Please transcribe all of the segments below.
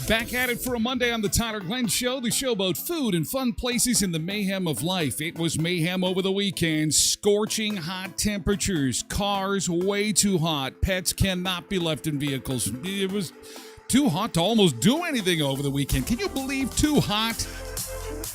Back at it for a Monday on the Tyler Glenn Show, the show about food and fun places in the mayhem of life. It was mayhem over the weekend. Scorching hot temperatures, cars way too hot, pets cannot be left in vehicles. It was too hot to almost do anything over the weekend. Can you believe too hot?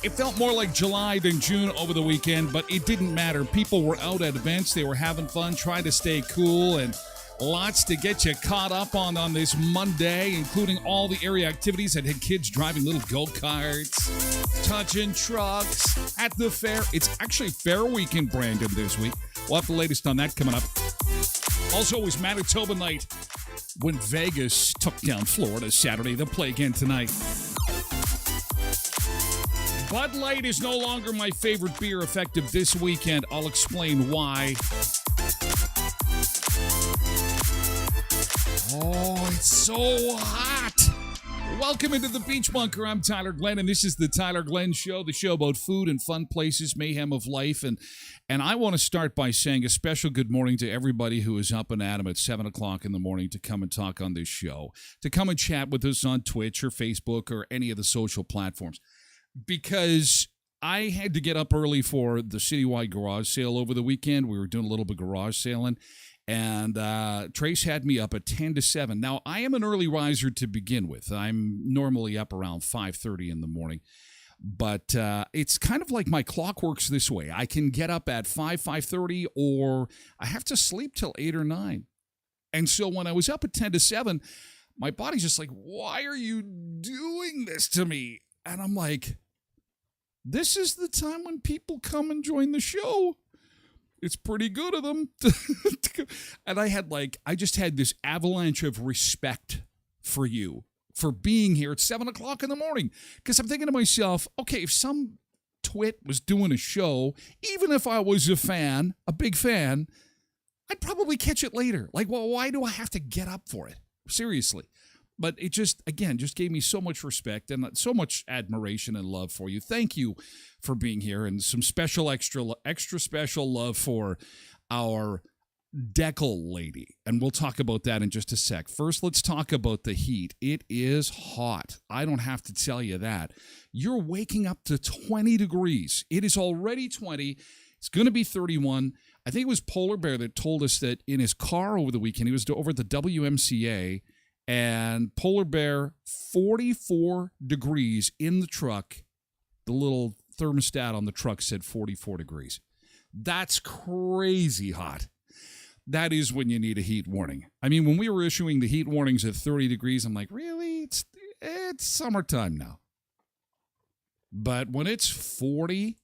It felt more like July than June over the weekend, but it didn't matter. People were out at events. They were having fun, trying to stay cool, and lots to get you caught up on this Monday, including all the area activities that had kids driving little go-karts, touching trucks at the fair. It's actually Fair Week in Brandon this week. We'll have the latest on that coming up. Also, it was Manitoba night when Vegas took down Florida Saturday. They'll play again tonight. Bud Light is no longer my favorite beer effective this weekend. I'll explain why. Oh, it's so hot. Welcome into the Beach Bunker. I'm Tyler Glenn, and this is the Tyler Glenn Show, the show about food and fun places, mayhem of life. And I want to start by saying a special good morning to everybody who is up and at 'em at 7 o'clock in the morning to come and talk on this show, to come and chat with us on Twitch or Facebook or any of the social platforms. Because I had to get up early for the citywide garage sale over the weekend. We were doing a little bit of garage sailing. And Trace had me up at 10 to 7. Now, I am an early riser to begin with. I'm normally up around 5:30 in the morning. But it's kind of like my clock works this way. I can get up at 5:30, or I have to sleep till 8 or 9. And so when I was up at 10 to 7, my body's just like, why are you doing this to me? And I'm like, this is the time when people come and join the show. It's pretty good of them. And I just had this avalanche of respect for you, for being here at 7 o'clock in the morning. Because I'm thinking to myself, okay, if some twit was doing a show, even if I was a fan, a big fan, I'd probably catch it later. Like, well, why do I have to get up for it? Seriously. But it just gave me so much respect and so much admiration and love for you. Thank you for being here, and some special, extra special love for our Deckle lady. And we'll talk about that in just a sec. First, let's talk about the heat. It is hot. I don't have to tell you that. You're waking up to 20 degrees. It is already 20. It's going to be 31. I think it was Polar Bear that told us that in his car over the weekend, he was over at the WMCA, and Polar Bear, 44 degrees in the truck, The little thermostat on the truck said 44 degrees. That's crazy hot. That is when you need a heat warning. I mean, when we were issuing the heat warnings at 30 degrees, I'm like, really? It's summertime now. But when it's 40,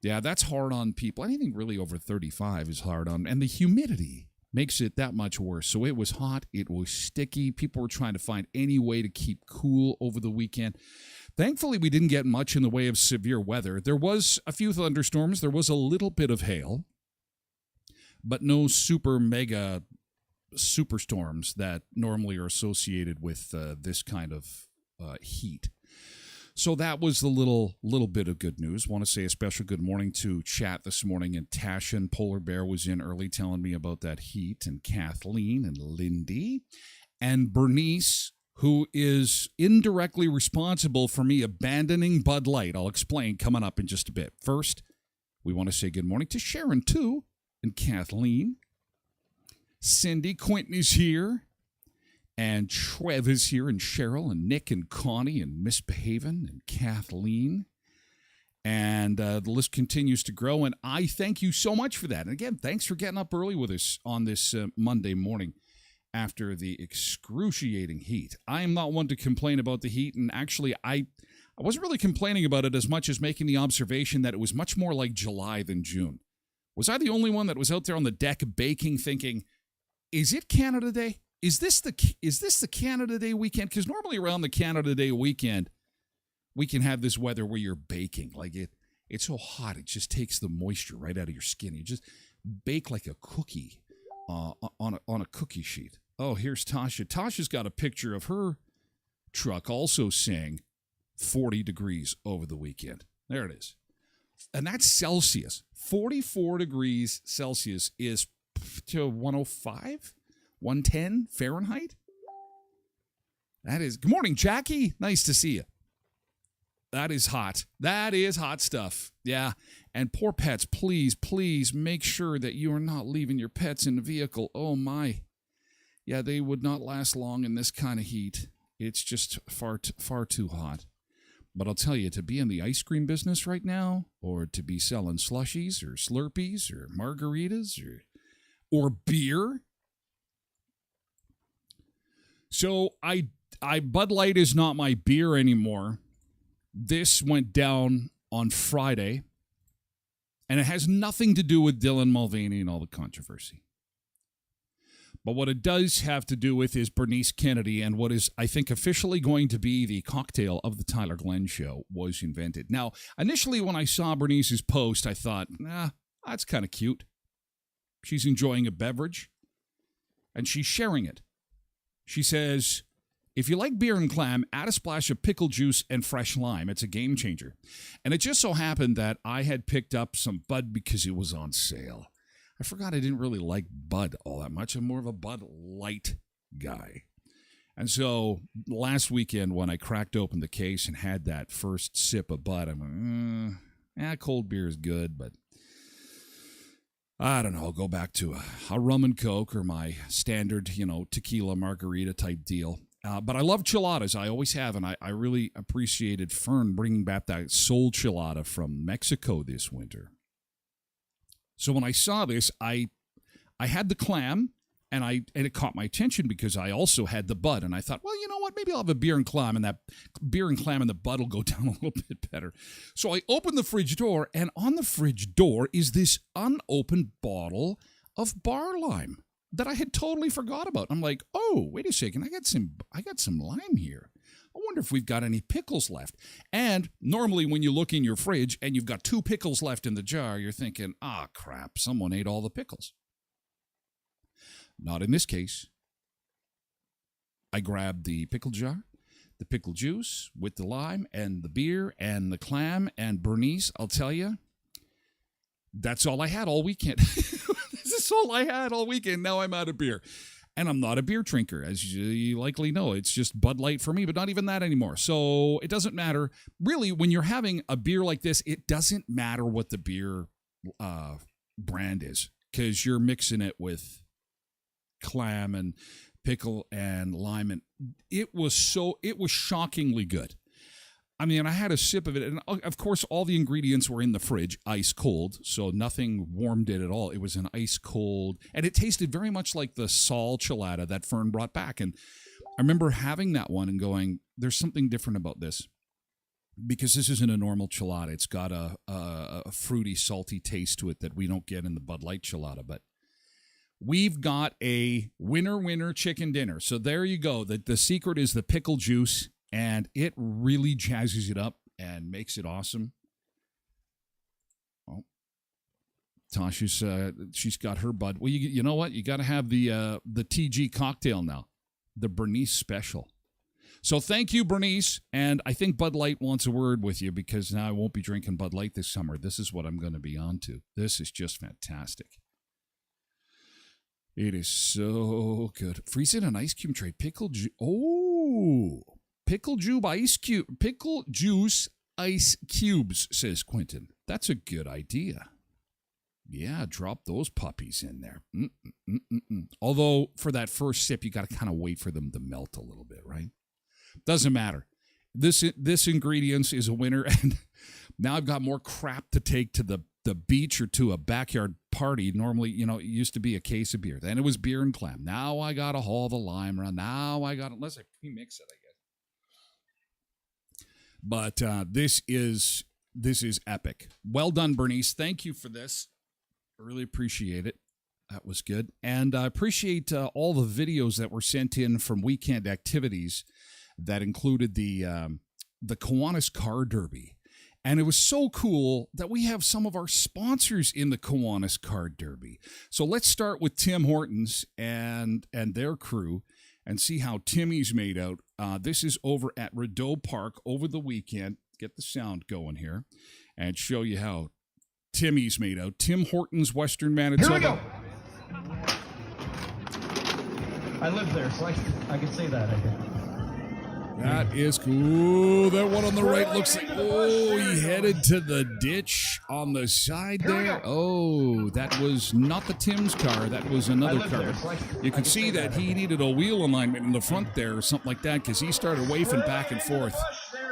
yeah, that's hard on people. Anything really over 35 is hard on. And the humidity makes it that much worse. So it was hot. It was sticky. People were trying to find any way to keep cool over the weekend. Thankfully, we didn't get much in the way of severe weather. There was a few thunderstorms. There was a little bit of hail, but no super mega superstorms that normally are associated with this kind of heat. So that was the little bit of good news. Want to say a special good morning to chat this morning. And Tasha and Polar Bear was in early telling me about that heat, and Kathleen and Lindy and Bernice, who is indirectly responsible for me abandoning Bud Light. I'll explain coming up in just a bit. First, we want to say good morning to Sharon, too, and Kathleen. Cindy, Quentin is here, and Trev is here, and Cheryl, and Nick, and Connie, and Misbehavin', and Kathleen. And the list continues to grow, and I thank you so much for that. And again, thanks for getting up early with us on this Monday morning after the excruciating heat. I am not one to complain about the heat, and actually, I wasn't really complaining about it as much as making the observation that it was much more like July than June. Was I the only one that was out there on the deck baking thinking, is it Canada Day? Is this the Canada Day weekend? Because normally around the Canada Day weekend, we can have this weather where you're baking. Like it's so hot, it just takes the moisture right out of your skin. You just bake like a cookie on a cookie sheet. Oh, here's Tasha. Tasha's got a picture of her truck also saying 40 degrees over the weekend. There it is. And that's Celsius. 44 degrees Celsius is to 105, 110 Fahrenheit. That is. Good morning, Jackie. Nice to see you. That is hot. That is hot stuff. Yeah. And poor pets, please make sure that you are not leaving your pets in the vehicle. Oh, my. Yeah, they would not last long in this kind of heat. It's just far too hot. But I'll tell you, to be in the ice cream business right now, or to be selling slushies or Slurpees or margaritas or beer. So Bud Light is not my beer anymore. This went down on Friday, and it has nothing to do with Dylan Mulvaney and all the controversy. But what it does have to do with is Bernice Kennedy, and what is, I think, officially going to be the cocktail of the Tyler Glenn Show was invented. Now, initially when I saw Bernice's post, I thought, that's kind of cute. She's enjoying a beverage, and she's sharing it. She says, if you like beer and clam, add a splash of pickle juice and fresh lime. It's a game changer. And it just so happened that I had picked up some Bud because it was on sale. I forgot I didn't really like Bud all that much. I'm more of a Bud Light guy. And so last weekend when I cracked open the case and had that first sip of Bud, I'm like, cold beer is good, but I don't know. I'll go back to a rum and Coke or my standard, tequila margarita type deal. But I love chiladas. I always have, and I really appreciated Fern bringing back that soul chilada from Mexico this winter. So when I saw this, I had the clam, and it caught my attention because I also had the Bud, and I thought, well, you know what? Maybe I'll have a beer and clam, and that beer and clam and the Bud will go down a little bit better. So I opened the fridge door, and on the fridge door is this unopened bottle of bar lime that I had totally forgot about. I'm like, oh, wait a second, I got some lime here. I wonder if we've got any pickles left. And normally when you look in your fridge and you've got 2 pickles left in the jar, you're thinking, crap, someone ate all the pickles. Not in this case. I grabbed the pickle jar, the pickle juice with the lime and the beer and the clam, and Bernice, I'll tell you, that's all I had all weekend. This is all I had all weekend. Now I'm out of beer. And I'm not a beer drinker, as you likely know. It's just Bud Light for me, but not even that anymore. So it doesn't matter. Really, when you're having a beer like this, it doesn't matter what the beer brand is, because you're mixing it with clam and pickle and lime. And it was shockingly good. I mean, I had a sip of it, and of course, all the ingredients were in the fridge, ice cold, so nothing warmed it at all. It was an ice cold, and it tasted very much like the Sol Chelada that Fern brought back. And I remember having that one and going, there's something different about this, because this isn't a normal Chelada. It's got a fruity, salty taste to it that we don't get in the Bud Light Chelada. But we've got a winner chicken dinner. So there you go. The secret is the pickle juice. And it really jazzes it up and makes it awesome. Oh, Tasha's she's got her Bud. Well, you know what? You got to have the TG cocktail now, the Bernice special. So thank you, Bernice. And I think Bud Light wants a word with you, because now I won't be drinking Bud Light this summer. This is what I'm going to be on to. This is just fantastic. It is so good. Freeze it in an ice cube tray. Pickle juice. Oh. Pickle juice ice cubes, says Quentin. That's a good idea. Yeah, drop those puppies in there. Although, for that first sip, you got to kind of wait for them to melt a little bit, right? Doesn't matter. This ingredients is a winner, and now I've got more crap to take to the beach or to a backyard party. Normally, it used to be a case of beer. Then it was beer and clam. Now I got to haul the lime around. Now I got, unless I pre-mix it, I guess. But this is epic. Well done, Bernice. Thank you for this. I really appreciate it. That was good. And I appreciate all the videos that were sent in from weekend activities that included the Kiwanis Car Derby. And it was so cool that we have some of our sponsors in the Kiwanis Car Derby. So let's start with Tim Hortons and their crew and see how Timmy's made out. This is over at Rideau Park over the weekend. Get the sound going here and show you how Timmy's made out. Tim Hortons, Western Manitoba. Here we go. I live there, so I can say that, I think. That is cool. That one on the right looks like, he headed to the ditch on the side there. Oh, that was not the Tim's car. That was another car. You can see that he needed a wheel alignment in the front there or something like that, because he started wafting back and forth.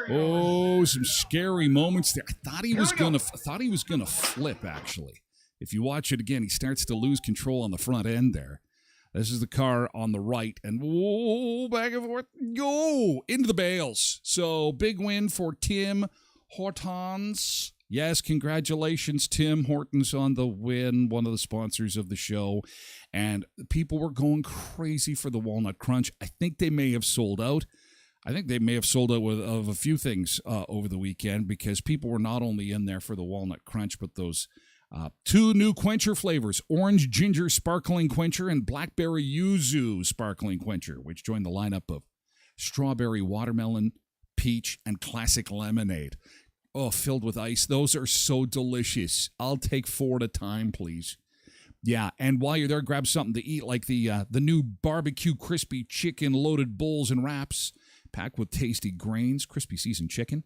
Oh, some scary moments there. I thought he was gonna flip, actually. If you watch it again, he starts to lose control on the front end there. This is the car on the right, and back and forth, go into the bales. So big win for Tim Hortons. Yes, congratulations, Tim Hortons, on the win, one of the sponsors of the show. And people were going crazy for the Walnut Crunch. I think they may have sold out. I think they may have sold out of a few things over the weekend, because people were not only in there for the Walnut Crunch, but those two new quencher flavors, Orange Ginger Sparkling Quencher and Blackberry Yuzu Sparkling Quencher, which joined the lineup of Strawberry Watermelon, Peach, and Classic Lemonade. Oh, filled with ice. Those are so delicious. I'll take 4 at a time, please. Yeah, and while you're there, grab something to eat, like the new barbecue crispy chicken loaded bowls and wraps, packed with tasty grains, crispy seasoned chicken.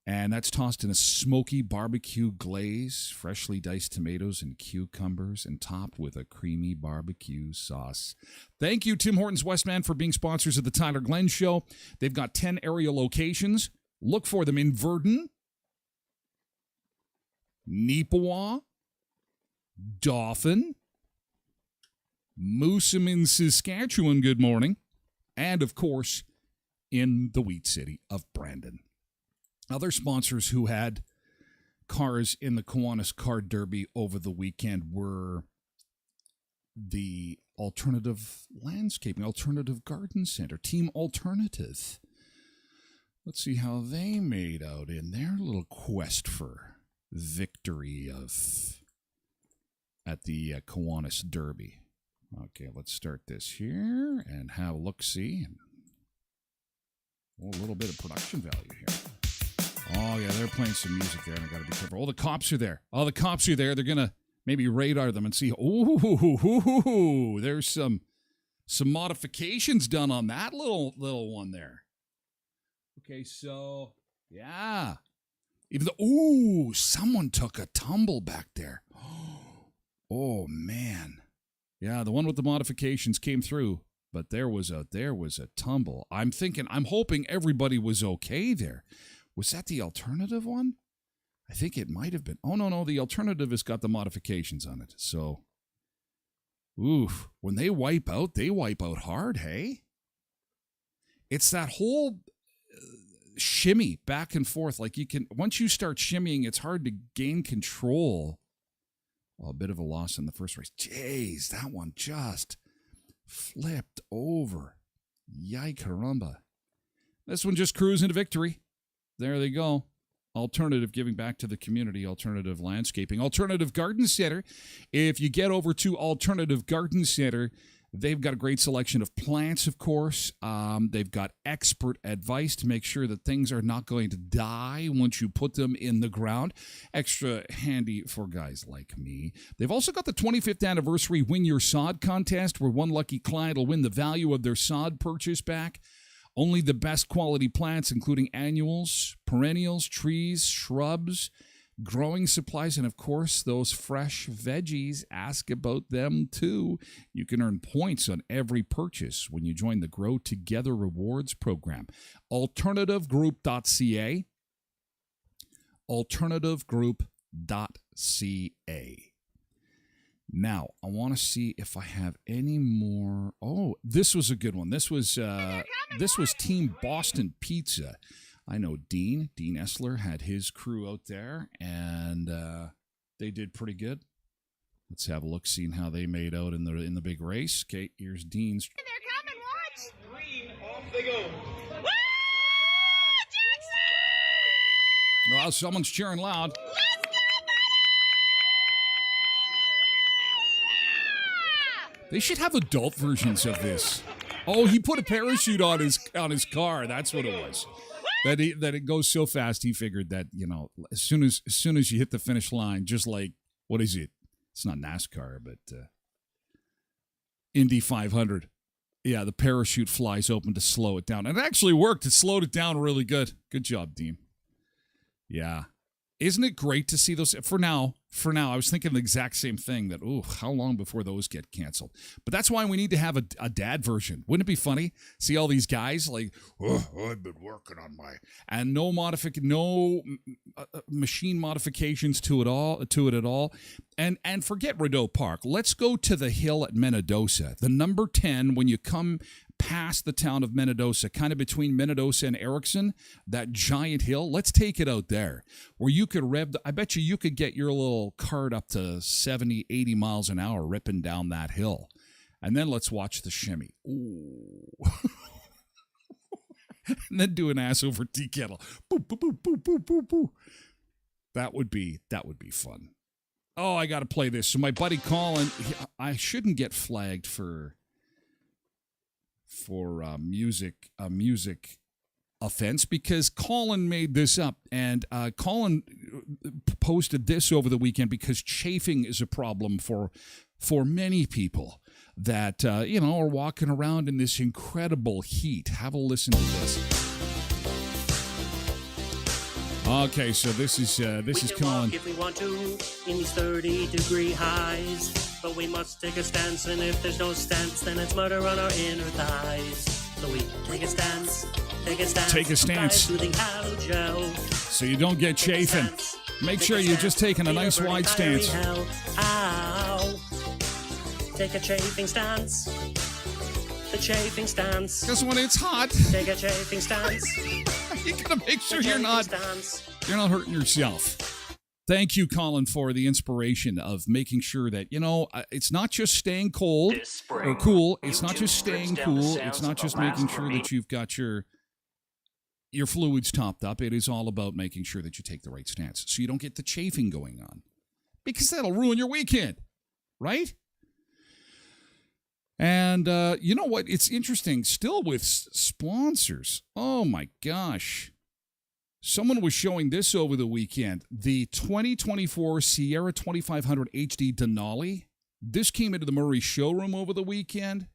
And that's tossed in a smoky barbecue glaze, freshly diced tomatoes and cucumbers, and topped with a creamy barbecue sauce. Thank you, Tim Hortons Westman, for being sponsors of the Tyler Glenn Show. They've got 10 area locations. Look for them in Verdun, Neepawa, Dauphin, Moosomin, Saskatchewan, good morning, and, of course, in the Wheat City of Brandon. Other sponsors who had cars in the Kiwanis Car Derby over the weekend were the Alternative Landscaping, Alternative Garden Center, Team Alternative. Let's see how they made out in their little quest for victory at the Kiwanis Derby. Okay, let's start this here and have a look-see. A little bit of production value here. Oh, yeah, they're playing some music there, and I got to be careful. Oh, the cops are there. They're going to maybe radar them and see, there's some modifications done on that little one there. Okay, so, yeah. Even though, someone took a tumble back there. Oh, man. Yeah, the one with the modifications came through, but there was a tumble. I'm hoping everybody was okay there. Was that the alternative one? I think it might have been. Oh, no. The alternative has got the modifications on it. So, oof. When they wipe out hard, hey? It's that whole shimmy back and forth. Like once you start shimmying, it's hard to gain control. Well, a bit of a loss in the first race. Jeez, that one just flipped over. Yike-caramba. This one just cruising to victory. There they go. Alternative giving back to the community, alternative landscaping, alternative garden center. If you get over to Alternative Garden Center, they've got a great selection of plants, of course. They've got expert advice to make sure that things are not going to die once you put them in the ground. Extra handy for guys like me. They've also got the 25th anniversary Win Your Sod contest, where one lucky client will win the value of their sod purchase back. Only the best quality plants, including annuals, perennials, trees, shrubs, growing supplies, and of course, those fresh veggies. Ask about them too. You can earn points on every purchase when you join the Grow Together Rewards program. Alternativegroup.ca. Alternativegroup.ca. Now, I want to see if I have any more. Oh, this was a good one. This was Team Boston Pizza. I know Dean Essler had his crew out there, and they did pretty good. Let's have a look, seeing how they made out in the big race. Okay, here's Dean's. They're coming, watch! Green, off they go. Woo! Jackson! Well, someone's cheering loud. Let's go, buddy! They should have adult versions of this. Oh, he put a parachute on his car. That's what it was. That it goes so fast. He figured that, as soon as you hit the finish line, just like, what is it? It's not NASCAR, but Indy 500. Yeah, the parachute flies open to slow it down. And it actually worked. It slowed it down really good. Good job, Dean. Yeah. Isn't it great to see those? For now, I was thinking the exact same thing, that, how long before those get canceled? But that's why we need to have a dad version. Wouldn't it be funny? See all these guys like, I've been working on my, and no machine modifications to it at all. And forget Rideau Park. Let's go to the hill at Menadosa. The number 10, when you come past the town of Menadosa, kind of between Menadosa and Erickson, that giant hill. Let's take it out there where you could I bet you could get your little cart up to 70, 80 miles an hour ripping down that hill. And then let's watch the shimmy. Ooh. And then do an ass over tea kettle. Boo, boo, boo, boo, boo, boo, boo. That would be fun. Oh, I got to play this. So my buddy Colin, I shouldn't get flagged for music offense, because Colin made this up, and Colin posted this over the weekend because chafing is a problem for many people that are walking around in this incredible heat. Have a listen to this. Okay, so this is Colin. If we want to, in these 30-degree highs, but we must take a stance, and if there's no stance, then it's murder on our inner thighs. So we take a stance. Take a stance. So you don't get chafing. Make sure you're just taking a nice wide stance. Ow. Take a chafing stance. The chafing stance. Because when it's hot, take a chafing stance. You gotta make sure you're not hurting yourself. Thank you, Colin, for the inspiration of making sure that, it's not just staying cold or cool. It's not just staying cool. It's not just making sure that you've got your fluids topped up. It is all about making sure that you take the right stance so you don't get the chafing going on, because that'll ruin your weekend, right? And you know what? It's interesting. Still with sponsors. Oh, my gosh. Someone was showing this over the weekend. The 2024 Sierra 2500 HD Denali. This came into the Murray showroom over the weekend.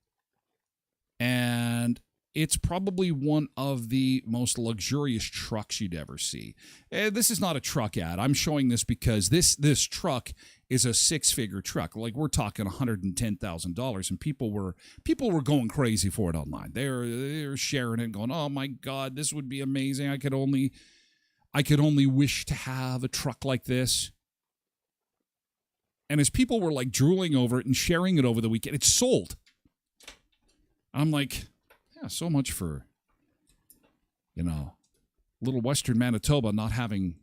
And it's probably one of the most luxurious trucks you'd ever see. This is not a truck ad. I'm showing this because this truck is a six-figure truck. Like, we're talking $110,000, and people were going crazy for it online. They're sharing it, going, "Oh my God, this would be amazing! I could only I could only wish to have a truck like this. And as people were like drooling over it and sharing it over the weekend, it's sold. I'm like, yeah, so much for, little Western Manitoba not having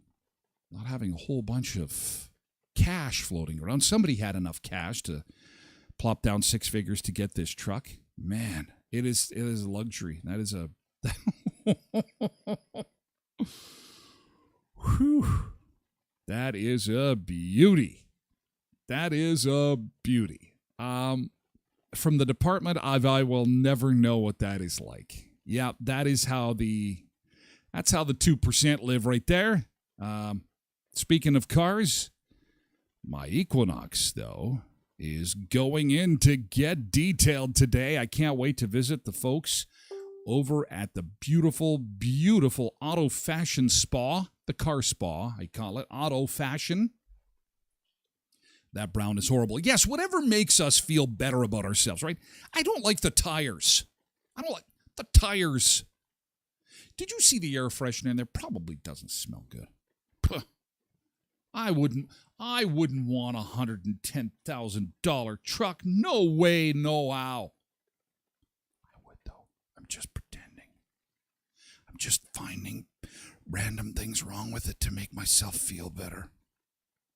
a whole bunch of cash floating around. Somebody had enough cash to plop down 6 figures to get this truck. Man, it is a luxury. That is a whew. That is a beauty. That is a beauty. From the department, I will never know what that is like. Yeah, that's how the 2% live right there. Speaking of cars, my Equinox, though, is going in to get detailed today. I can't wait to visit the folks over at the beautiful, beautiful Auto Fashion Spa, the car spa, I call it, Auto Fashion. That brown is horrible. Yes, whatever makes us feel better about ourselves, right? I don't like the tires. I don't like the tires. Did you see the air freshener in there? Probably doesn't smell good. Puh. I wouldn't want a $110,000 truck. No way, no how. I would, though. I'm just pretending. I'm just finding random things wrong with it to make myself feel better.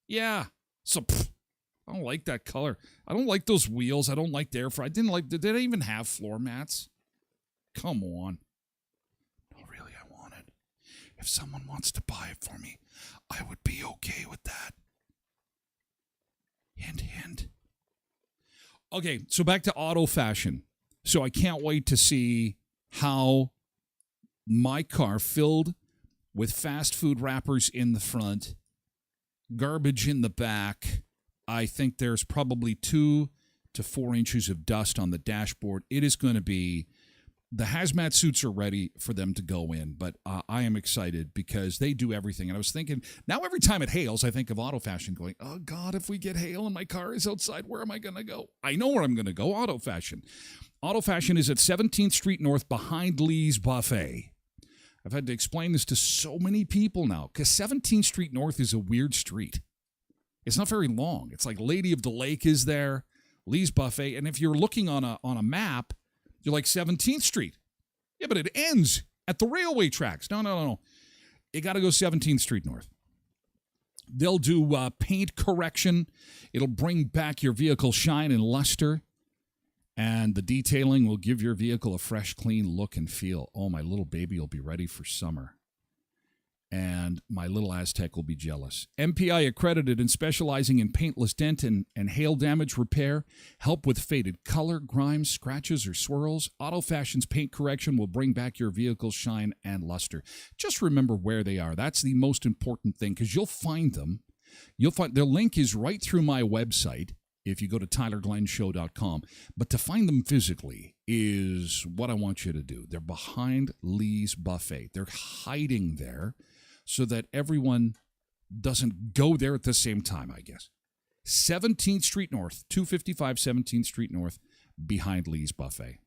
Yeah. So, I don't like that color. I don't like those wheels. I don't like the air fry. Did they even have floor mats? Come on. No, really, I want it. If someone wants to buy it for me, I would be okay with that. Hint, hint. Okay, so back to Auto Fashion. So I can't wait to see how my car filled with fast food wrappers in the front, garbage in the back. I think there's probably 2 to 4 inches of dust on the dashboard. It is going to be, the hazmat suits are ready for them to go in, but I am excited because they do everything. And I was thinking, now every time it hails, I think of Auto Fashion going, oh God, if we get hail and my car is outside, where am I going to go? I know where I'm going to go, Auto Fashion. Auto Fashion is at 17th Street North behind Lee's Buffet. I've had to explain this to so many people now because 17th Street North is a weird street. It's not very long. It's like Lady of the Lake is there, Lee's Buffet, and if you're looking on a map, you're like 17th Street. Yeah, but it ends at the railway tracks. No. You got to go 17th Street North. They'll do paint correction. It'll bring back your vehicle shine and luster. And the detailing will give your vehicle a fresh, clean look and feel. Oh, my little baby will be ready for summer. And my little Aztec will be jealous. MPI accredited and specializing in paintless dent and hail damage repair, help with faded color, grimes, scratches, or swirls. Auto Fashion's paint correction will bring back your vehicle's shine and luster. Just remember where they are. That's the most important thing because you'll find them. Their link is right through my website if you go to tylerglenshow.com. But to find them physically is what I want you to do. They're behind Lee's Buffet. They're hiding there so that everyone doesn't go there at the same time, I guess. 17th Street North, 255 17th Street North, behind Lee's Buffet.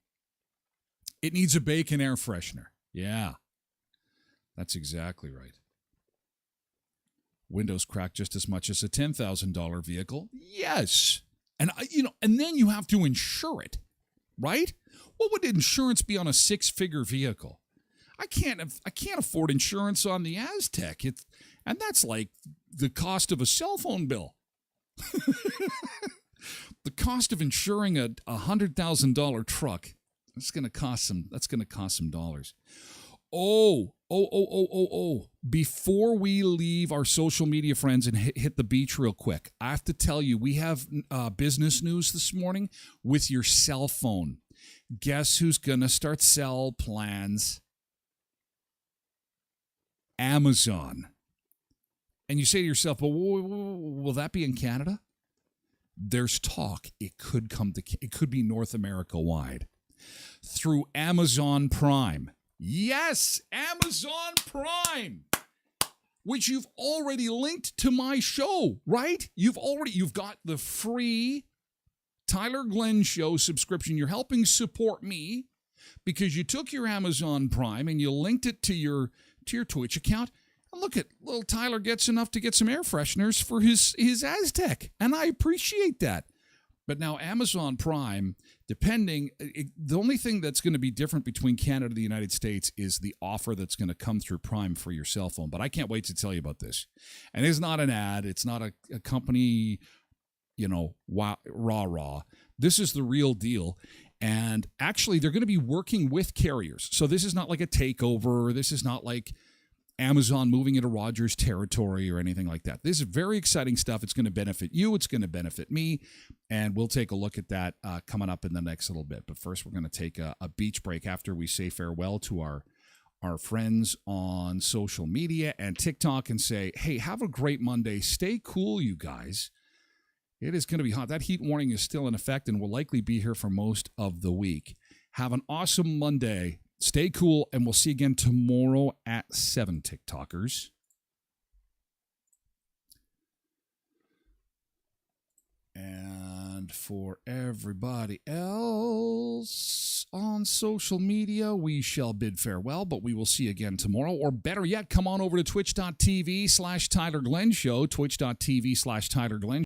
It needs a bacon air freshener. Yeah, that's exactly right. Windows cracked just as much as a $10,000 vehicle. Yes. And and then you have to insure it, right? What would insurance be on a 6-figure vehicle? I can't afford insurance on the Aztec. And that's like the cost of a cell phone bill. The cost of insuring a $100,000 truck, that's going to cost some dollars. Oh. Before we leave our social media friends and hit the beach real quick, I have to tell you, we have business news this morning with your cell phone. Guess who's going to start cell plans? Amazon. And you say to yourself, well, will that be in Canada? There's talk. It could be North America wide through Amazon Prime. Yes, Amazon Prime, which you've already linked to my show, right? You've got the free Tyler Glenn Show subscription. You're helping support me because you took your Amazon Prime and you linked it to your Twitch account. Look at little Tyler gets enough to get some air fresheners for his Aztec, and I appreciate that. But now Amazon Prime, the only thing that's going to be different between Canada and the United States is the offer that's going to come through Prime for your cell phone. But I can't wait to tell you about this. And it's not an ad. It's not a company, rah. This is the real deal. And actually, they're going to be working with carriers. So this is not like a takeover. This is not like Amazon moving into Rogers territory or anything like that. This is very exciting stuff. It's going to benefit you. It's going to benefit me. And we'll take a look at that coming up in the next little bit. But first, we're going to take a beach break after we say farewell to our friends on social media and TikTok and say, hey, have a great Monday. Stay cool, you guys. It is going to be hot. That heat warning is still in effect and will likely be here for most of the week. Have an awesome Monday. Stay cool, and we'll see you again tomorrow at 7, TikTokers. And for everybody else on social media, we shall bid farewell, but we will see you again tomorrow. Or better yet, come on over to twitch.tv/Tyler Glenn Show, twitch.tv/Tyler Glenn